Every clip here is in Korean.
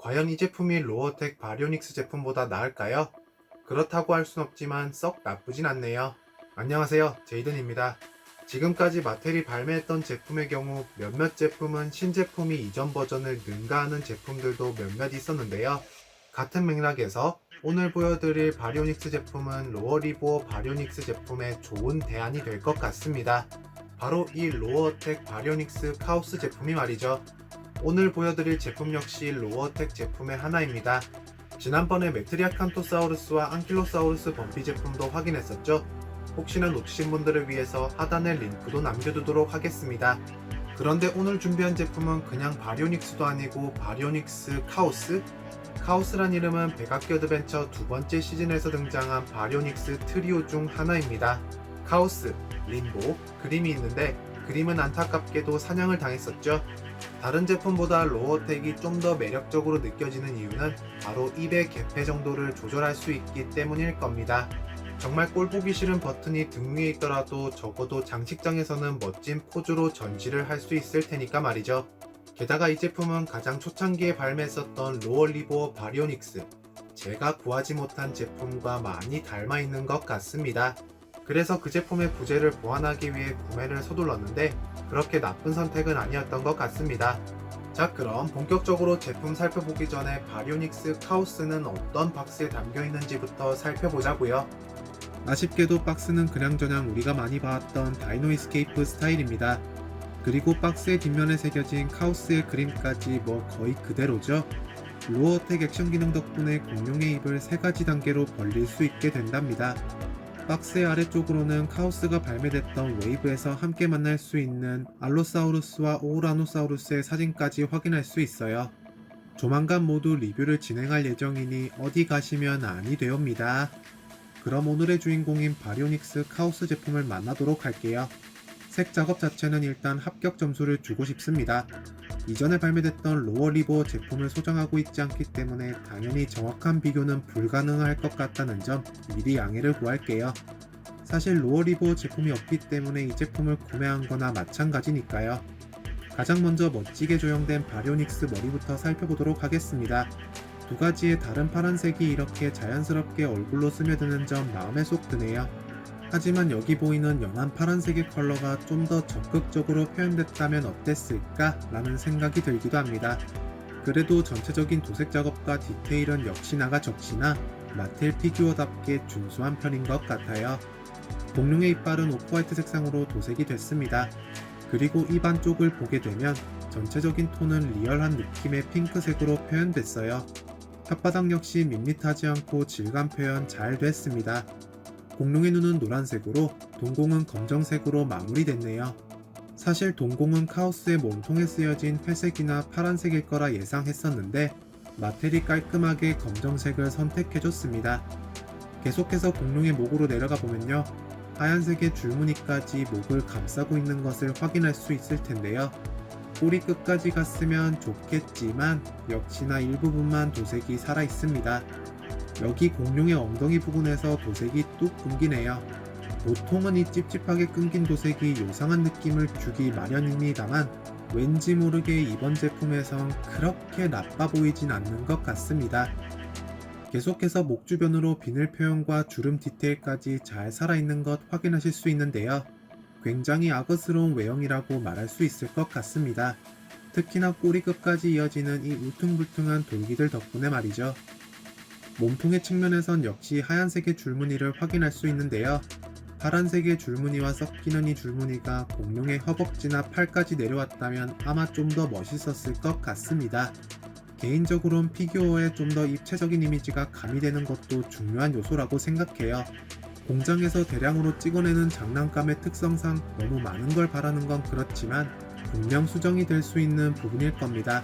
과연 이 제품이 로어텍 바리오닉스 제품보다 나을까요? 그렇다고 할 순 없지만 썩 나쁘진 않네요. 안녕하세요, 제이든입니다. 지금까지 마텔이 발매했던 제품의 경우 몇몇 제품은 신제품이 이전 버전을 능가하는 제품들도 몇몇 있었는데요. 같은 맥락에서 오늘 보여드릴 바리오닉스 제품은 로어리보어 바리오닉스 제품의 좋은 대안이 될 것 같습니다. 바로 이 로어텍 바리오닉스 카오스 제품이 말이죠. 오늘 보여드릴 제품 역시 로어텍 제품의 하나입니다. 지난번에 메트리아칸토사우루스와 앙킬로사우루스 범피 제품도 확인했었죠? 혹시나 놓치신 분들을 위해서 하단에 링크도 남겨두도록 하겠습니다. 그런데 오늘 준비한 제품은 그냥 바리오닉스도 아니고 바리오닉스 카오스? 카오스란 이름은 백악기 어드벤처 두 번째 시즌에서 등장한 바리오닉스 트리오 중 하나입니다. 카오스, 림보, 그림이 있는데 그림은 안타깝게도 사냥을 당했었죠. 다른 제품보다 로어텍이 좀 더 매력적으로 느껴지는 이유는 바로 입의 개폐 정도를 조절할 수 있기 때문일 겁니다. 정말 꼴보기 싫은 버튼이 등 위에 있더라도 적어도 장식장에서는 멋진 포즈로 전시를 할 수 있을 테니까 말이죠. 게다가 이 제품은 가장 초창기에 발매했었던 로어리보어 바리오닉스, 제가 구하지 못한 제품과 많이 닮아 있는 것 같습니다. 그래서 그 제품의 부재를 보완하기 위해 구매를 서둘렀는데 그렇게 나쁜 선택은 아니었던 것 같습니다. 자, 그럼 본격적으로 제품 살펴보기 전에 바리오닉스 카오스는 어떤 박스에 담겨 있는지부터 살펴보자고요. 아쉽게도 박스는 그냥저냥 우리가 많이 봐왔던 다이노 이스케이프 스타일입니다. 그리고 박스의 뒷면에 새겨진 카오스의 그림까지 거의 그대로죠. 로어텍 액션 기능 덕분에 공룡의 입을 3가지 단계로 벌릴 수 있게 된답니다. 박스의 아래쪽으로는 카오스가 발매됐던 웨이브에서 함께 만날 수 있는 알로사우루스와 오우라노사우루스의 사진까지 확인할 수 있어요. 조만간 모두 리뷰를 진행할 예정이니 어디 가시면 아니 되옵니다. 그럼 오늘의 주인공인 바리오닉스 카오스 제품을 만나도록 할게요. 색 작업 자체는 일단 합격 점수를 주고 싶습니다. 이전에 발매됐던 로어리보어 제품을 소장하고 있지 않기 때문에 당연히 정확한 비교는 불가능할 것 같다는 점 미리 양해를 구할게요. 사실 로어리보어 제품이 없기 때문에 이 제품을 구매한 거나 마찬가지니까요. 가장 먼저 멋지게 조형된 바리오닉스 머리부터 살펴보도록 하겠습니다. 두 가지의 다른 파란색이 이렇게 자연스럽게 얼굴로 스며드는 점 마음에 쏙 드네요. 하지만 여기 보이는 연한 파란색의 컬러가 좀 더 적극적으로 표현됐다면 어땠을까 라는 생각이 들기도 합니다. 그래도 전체적인 도색 작업과 디테일은 역시나가 적시나 마텔 피규어답게 준수한 편인 것 같아요. 공룡의 이빨은 오프화이트 색상으로 도색이 됐습니다. 그리고 입 안쪽을 보게 되면 전체적인 톤은 리얼한 느낌의 핑크색으로 표현됐어요. 혓바닥 역시 밋밋하지 않고 질감 표현 잘 됐습니다. 공룡의 눈은 노란색으로 동공은 검정색으로 마무리됐네요. 사실 동공은 카오스의 몸통에 쓰여진 회색이나 파란색일 거라 예상했었는데 마텔이 깔끔하게 검정색을 선택해줬습니다. 계속해서 공룡의 목으로 내려가 보면요, 하얀색의 줄무늬까지 목을 감싸고 있는 것을 확인할 수 있을 텐데요. 꼬리 끝까지 갔으면 좋겠지만 역시나 일부분만 도색이 살아있습니다. 여기 공룡의 엉덩이 부분에서 도색이 뚝 끊기네요. 보통은 이 찝찝하게 끊긴 도색이 요상한 느낌을 주기 마련입니다만 왠지 모르게 이번 제품에선 그렇게 나빠 보이진 않는 것 같습니다. 계속해서 목 주변으로 비늘 표현과 주름 디테일까지 잘 살아있는 것 확인하실 수 있는데요. 굉장히 악어스러운 외형이라고 말할 수 있을 것 같습니다. 특히나 꼬리 끝까지 이어지는 이 울퉁불퉁한 돌기들 덕분에 말이죠. 몸통의 측면에선 역시 하얀색의 줄무늬를 확인할 수 있는데요. 파란색의 줄무늬와 섞이는 이 줄무늬가 공룡의 허벅지나 팔까지 내려왔다면 아마 좀 더 멋있었을 것 같습니다. 개인적으로는 피규어에 좀 더 입체적인 이미지가 가미되는 것도 중요한 요소라고 생각해요. 공장에서 대량으로 찍어내는 장난감의 특성상 너무 많은 걸 바라는 건 그렇지만 분명 수정이 될 수 있는 부분일 겁니다.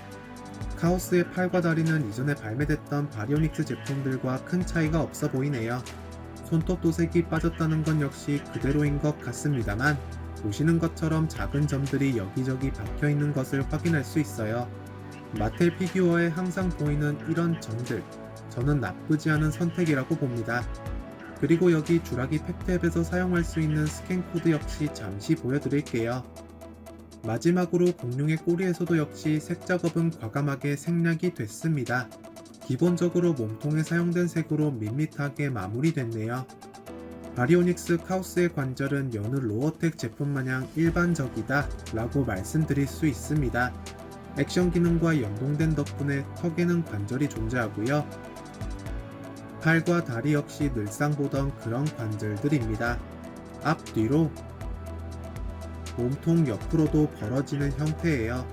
카오스의 팔과 다리는 이전에 발매됐던 바리오닉스 제품들과 큰 차이가 없어 보이네요. 손톱 도색이 빠졌다는 건 역시 그대로인 것 같습니다만 보시는 것처럼 작은 점들이 여기저기 박혀있는 것을 확인할 수 있어요. 마텔 피규어에 항상 보이는 이런 점들, 저는 나쁘지 않은 선택이라고 봅니다. 그리고 여기 주라기 팩트 앱에서 사용할 수 있는 스캔 코드 역시 잠시 보여드릴게요. 마지막으로 공룡의 꼬리에서도 역시 색 작업은 과감하게 생략이 됐습니다. 기본적으로 몸통에 사용된 색으로 밋밋하게 마무리됐네요. 바리오닉스 카우스의 관절은 여느 로어텍 제품 마냥 일반적이다 라고 말씀드릴 수 있습니다. 액션 기능과 연동된 덕분에 턱에는 관절이 존재하고요. 팔과 다리 역시 늘상 보던 그런 관절들입니다. 앞뒤로 몸통 옆으로도 벌어지는 형태예요.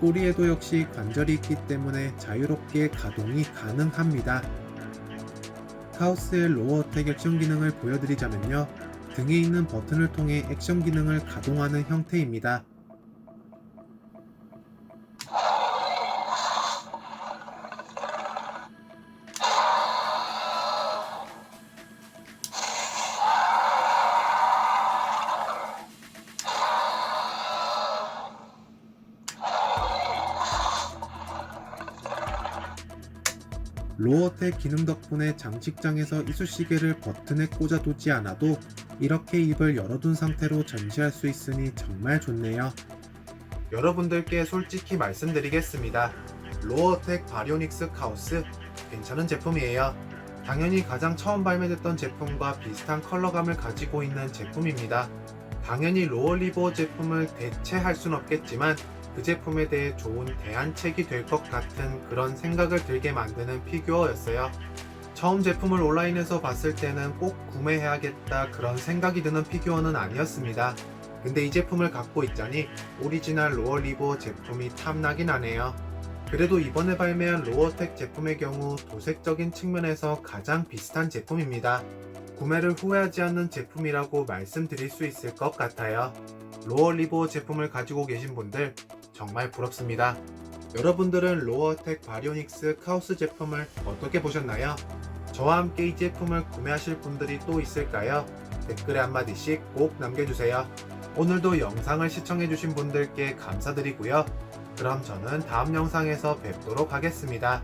꼬리에도 역시 관절이 있기 때문에 자유롭게 가동이 가능합니다. 카우스의 로어어택 액션 기능을 보여드리자면요. 등에 있는 버튼을 통해 액션 기능을 가동하는 형태입니다. 로어텍 기능 덕분에 장식장에서 이쑤시개를 버튼에 꽂아두지 않아도 이렇게 입을 열어둔 상태로 전시할 수 있으니 정말 좋네요. 여러분들께 솔직히 말씀드리겠습니다. 로어텍 바리오닉스 카우스 괜찮은 제품이에요. 당연히 가장 처음 발매됐던 제품과 비슷한 컬러감을 가지고 있는 제품입니다. 당연히 로어리버 제품을 대체할 순 없겠지만 그 제품에 대해 좋은 대안책이 될 것 같은 그런 생각을 들게 만드는 피규어였어요. 처음 제품을 온라인에서 봤을 때는 꼭 구매해야겠다 그런 생각이 드는 피규어는 아니었습니다. 근데 이 제품을 갖고 있자니 오리지널 로어리버 제품이 탐나긴 하네요. 그래도 이번에 발매한 로어텍 제품의 경우 도색적인 측면에서 가장 비슷한 제품입니다. 구매를 후회하지 않는 제품이라고 말씀드릴 수 있을 것 같아요. 로어리버 제품을 가지고 계신 분들 정말 부럽습니다. 여러분들은 로어텍 바리오닉스 카우스 제품을 어떻게 보셨나요? 저와 함께 이 제품을 구매하실 분들이 또 있을까요? 댓글에 한마디씩 꼭 남겨주세요. 오늘도 영상을 시청해주신 분들께 감사드리고요. 그럼 저는 다음 영상에서 뵙도록 하겠습니다.